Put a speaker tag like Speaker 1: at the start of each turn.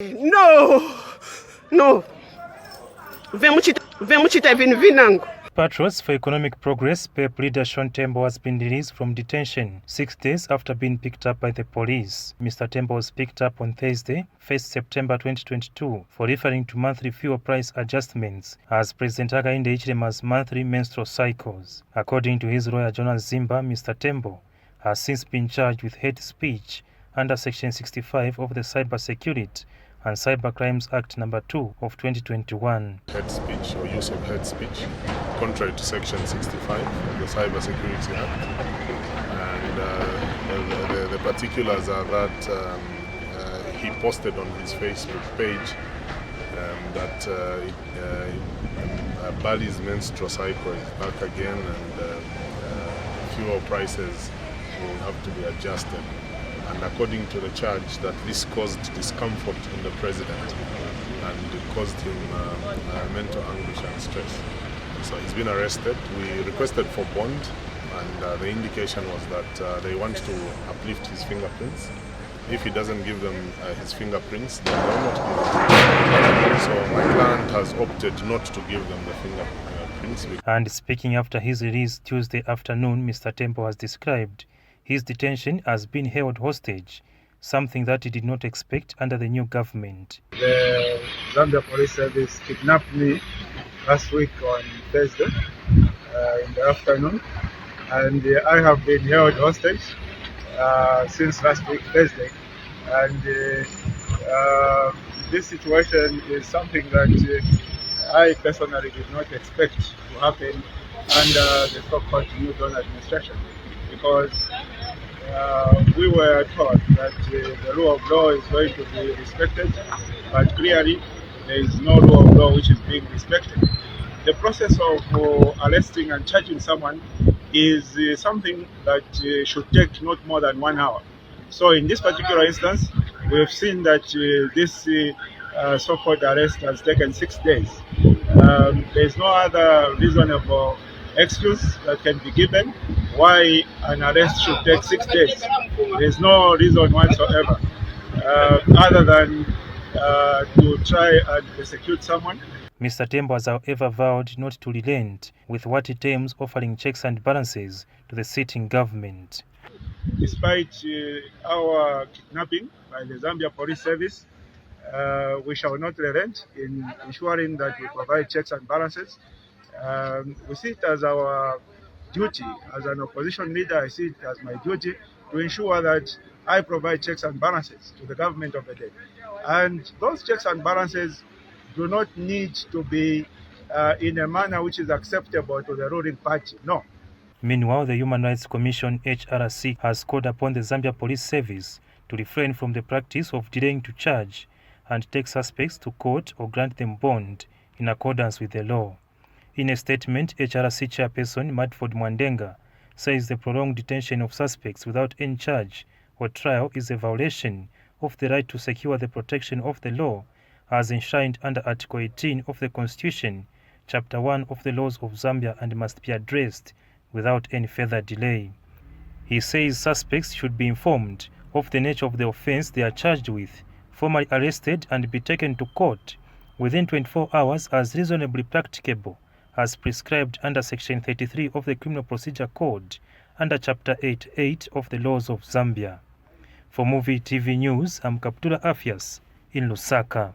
Speaker 1: No, no. Vemuchita vinango.
Speaker 2: Patriots for Economic Progress PEP leader Tembo has been released from detention 6 days after being picked up by the police. Mr. Tembo was picked up on Thursday, 1st September 2022, for referring to monthly fuel price adjustments as President Hakainde Hichilema's monthly menstrual cycles. According to his lawyer Jonas Zimba, Mr. Tembo has since been charged with hate speech under Section 65 of the Cybersecurity and Cybercrimes Act No. 2 of 2021.
Speaker 3: Hate speech or use of hate speech, contrary to Section 65 of the Cybersecurity Act. And the particulars are that he posted on his Facebook page that Bali's menstrual cycle is back again, and fuel prices will have to be adjusted. And according to the charge, that this caused discomfort in the president and it caused him mental anguish and stress. So he's been arrested. We requested for bond, and the indication was that they want to uplift his fingerprints. If he doesn't give them his fingerprints, then they will not give it. So my client has opted not to give them the fingerprints.
Speaker 2: And speaking after his release Tuesday afternoon, Mr. Tembo has described his detention has been held hostage, something that he did not expect under the new government.
Speaker 4: The Zambia Police Service kidnapped me last week on Thursday in the afternoon, and I have been held hostage since last week, Thursday. And this situation is something that I personally did not expect to happen under the so-called new Dawn administration, because we were taught that the rule of law is going to be respected, but clearly there is no rule of law which is being respected. The process of arresting and charging someone is something that should take not more than 1 hour. So in this particular instance, we have seen that this so-called arrest has taken 6 days. There is no other reasonable excuse that can be given why an arrest should take 6 days. There is no reason whatsoever other than to try and persecute someone.
Speaker 2: Mr. Tembo has however vowed not to relent with what he terms offering checks and balances to the sitting government.
Speaker 4: Despite our kidnapping by the Zambia Police Service, we shall not relent in ensuring that we provide checks and balances. We see it as our duty, as an opposition leader, I see it as my duty to ensure that I provide checks and balances to the government of the day. And those checks and balances do not need to be in a manner which is acceptable to the ruling party, no.
Speaker 2: Meanwhile, the Human Rights Commission HRC has called upon the Zambia Police Service to refrain from the practice of delaying to charge and take suspects to court or grant them bond in accordance with the law. In a statement, HRC chairperson Madford Mwandenga says the prolonged detention of suspects without any charge or trial is a violation of the right to secure the protection of the law as enshrined under Article 18 of the Constitution, Chapter 1 of the Laws of Zambia, and must be addressed without any further delay. He says suspects should be informed of the nature of the offense they are charged with, formally arrested, and be taken to court within 24 hours as reasonably practicable, as prescribed under Section 33 of the Criminal Procedure Code under Chapter 8.8 of the Laws of Zambia. For Movie TV News, I'm Kaptula Afias in Lusaka.